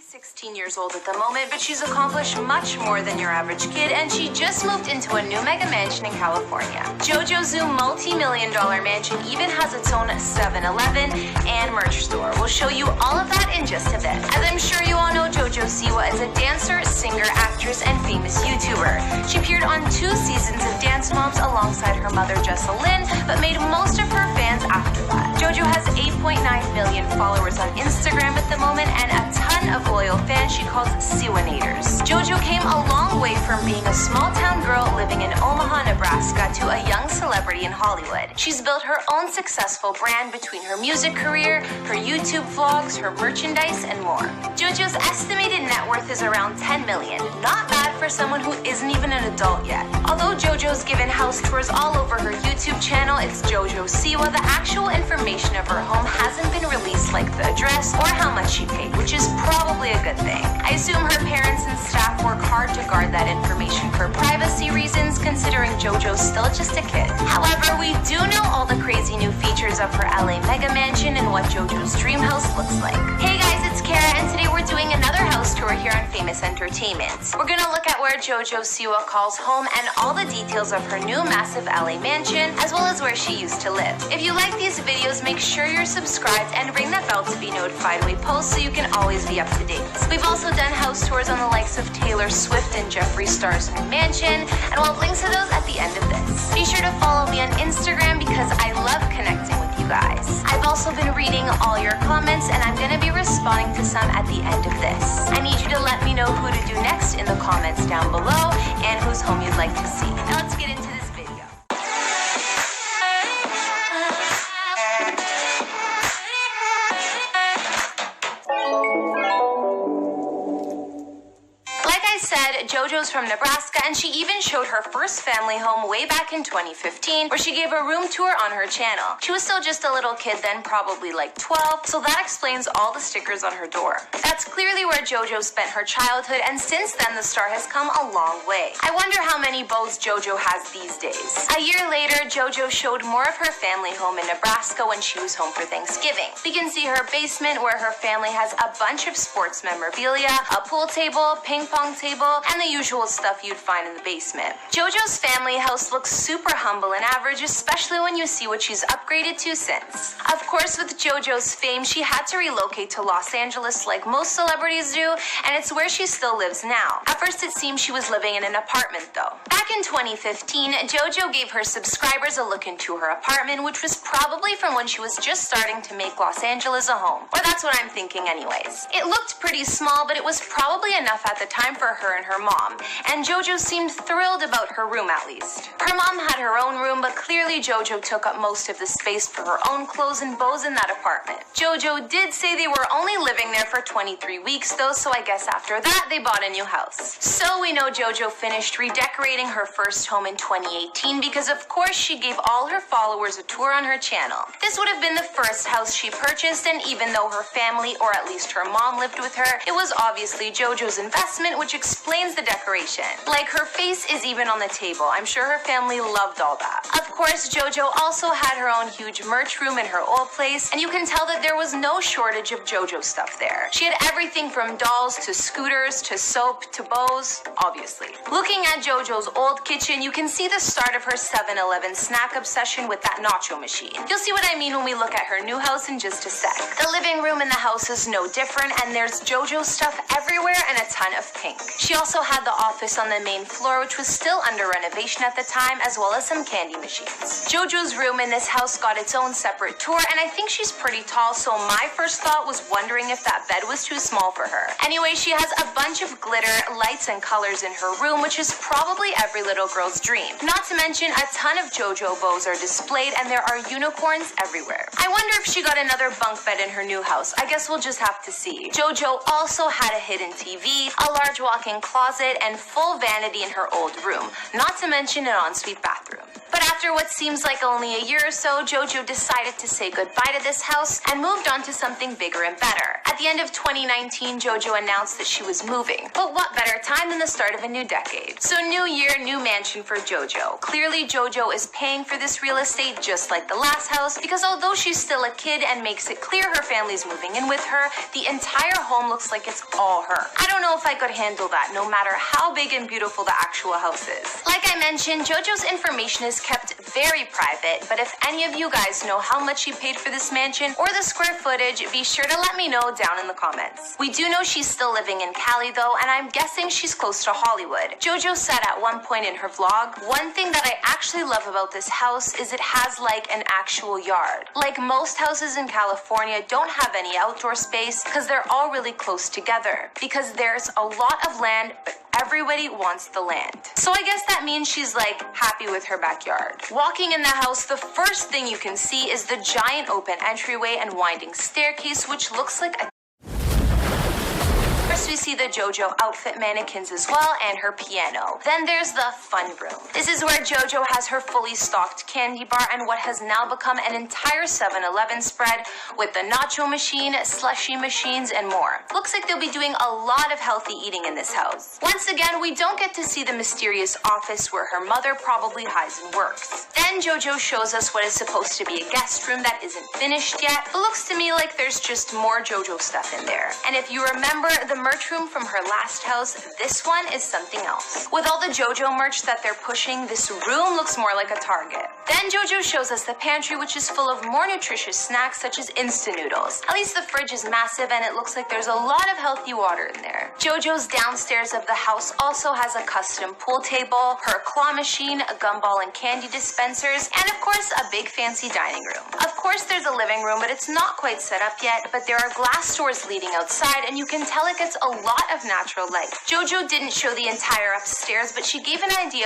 16 years old at the moment, but she's accomplished much more than your average kid, and she just moved into a new mega mansion in California. Jojo's new multi-million-dollar mansion even has its own 7-Eleven and merch store. We'll show you all of that in just a bit. As I'm sure you all know, Jojo Siwa is a dancer, singer, actress, and famous YouTuber. She appeared on 2 seasons of Dance Moms alongside her mother, Jessalyn, but made most of her fans after that. Jojo has 8.9 million followers on Instagram at the moment and a ton of loyal fans she calls Siwanators. Jojo came a long way from being a small-town girl living in Omaha, Nebraska to a young celebrity in Hollywood. She's built her own successful brand between her music career, her YouTube vlogs, her merchandise, and more. Jojo's estimated net worth is around 10 million. Not bad for someone who isn't even an adult yet. Although Jojo's given house tours all over her YouTube channel, it's Jojo Siwa, the actual information of her home hasn't been released, like the address or how much she paid, which is probably a good thing. I assume her parents and staff work hard to guard that information for privacy reasons, considering Jojo's still just a kid. However, we do know all the crazy new features of her LA mega mansion and what Jojo's dream house looks like. Hey guys, it's Kara, and today we're doing another house tour here on Famous Entertainment. We're gonna look at where Jojo Siwa calls home and all the details of her new massive LA mansion, as well as where she used to live. If you like these videos, make sure you're subscribed and ring that bell to be notified when we post so you can always be up to date. We've also done house tours on the likes of Taylor Swift and Jeffree Star's new mansion, and we'll have links to those at the end of this. Be sure to follow me on Instagram because I love connecting with you guys. I've also been reading all your comments, and I'm going to be responding to some at the end of this. I need you to let me know who to do next in the comments down below and whose home you'd like to see. Now let's get into this video. Jojo's from Nebraska, and she even showed her first family home way back in 2015, where she gave a room tour on her channel. She was still just a little kid then, probably like 12, so that explains all the stickers on her door. That's clearly where Jojo spent her childhood, and since then the star has come a long way. I wonder how many beaux Jojo has these days. A year later, Jojo showed more of her family home in Nebraska when she was home for Thanksgiving. We can see her basement where her family has a bunch of sports memorabilia, a pool table, ping pong table, and the usual stuff you'd find in the basement. Jojo's family house looks super humble and average, especially when you see what she's upgraded to since. Of course, with Jojo's fame, she had to relocate to Los Angeles like most celebrities do, and it's where she still lives now. At first, it seemed she was living in an apartment, though. Back in 2015, Jojo gave her subscribers a look into her apartment, which was probably from when she was just starting to make Los Angeles a home. Or that's what I'm thinking anyways. It looked pretty small, but it was probably enough at the time for her and her mom, and Jojo seemed thrilled about her room at least. Her mom had her own room, but clearly Jojo took up most of the space for her own clothes and bows in that apartment. Jojo did say they were only living there for 23 weeks though, so I guess after that they bought a new house. So we know Jojo finished redecorating her first home in 2018 because of course she gave all her followers a tour on her channel. This would have been the first house she purchased, and even though her family, or at least her mom, lived with her, it was obviously Jojo's investment, which explains the decoration. Like, her face is even on the table. I'm sure her family loved all that. Of course, Jojo also had her own huge merch room in her old place, and you can tell that there was no shortage of Jojo stuff there. She had everything from dolls to scooters to soap to bows, obviously. Looking at Jojo's old kitchen, you can see the start of her 7-Eleven snack obsession with that nacho machine. You'll see what I mean when we look at her new house in just a sec. The living room in the house is no different, and there's Jojo stuff everywhere and a ton of pink. She also had the office on the main floor, which was still under renovation at the time, as well as some candy machines. Jojo's room in this house got its own separate tour, and I think she's pretty tall, so my first thought was wondering if that bed was too small for her. Anyway, she has a bunch of glitter, lights, and colors in her room, which is probably every little girl's dream. Not to mention, a ton of Jojo bows are displayed, and there are unicorns everywhere. I wonder if she got another bunk bed in her new house. I guess we'll just have to see. Jojo also had a hidden TV, a large walk-in closet, and full vanity in her old room, not to mention an ensuite bathroom. But after After what seems like only a year or so, Jojo decided to say goodbye to this house and moved on to something bigger and better. At the end of 2019, Jojo announced that she was moving. But what better time than the start of a new decade? So new year, new mansion for Jojo. Clearly, Jojo is paying for this real estate just like the last house, because although she's still a kid and makes it clear her family's moving in with her, the entire home looks like it's all her. I don't know if I could handle that, no matter how big and beautiful the actual house is. Like I mentioned, Jojo's information is kept very private, but if any of you guys know how much she paid for this mansion or the square footage, be sure to let me know down in the comments. We do know she's still living in Cali though, and I'm guessing she's close to Hollywood. Jojo said at one point in her vlog, "One thing that I actually love about this house is it has like an actual yard. Like most houses in California don't have any outdoor space because they're all really close together, because there's a lot of land, but everybody wants the land." So I guess that means she's like happy with her backyard. Walking in the house, the first thing you can see is the giant open entryway and winding staircase, which looks like a First, we see the Jojo outfit mannequins as well and her piano. Then there's the fun room. This is where Jojo has her fully stocked candy bar and what has now become an entire 7-Eleven spread with the nacho machine, slushy machines, and more. Looks like they'll be doing a lot of healthy eating in this house. Once again, we don't get to see the mysterious office where her mother probably hides and works. Then Jojo shows us what is supposed to be a guest room that isn't finished yet, but looks to me like there's just more Jojo stuff in there. And if you remember the merch room from her last house, this one is something else. With all the Jojo merch that they're pushing, this room looks more like a Target. Then Jojo shows us the pantry, which is full of more nutritious snacks such as instant noodles. At least the fridge is massive and it looks like there's a lot of healthy water in there. Jojo's downstairs of the house also has a custom pool table, her claw machine, a gumball and candy dispensers, and of course a big fancy dining room. Of course there's a living room, but it's not quite set up yet, but there are glass doors leading outside and you can tell it gets a lot of natural light. Jojo didn't show the entire upstairs, but she gave an idea of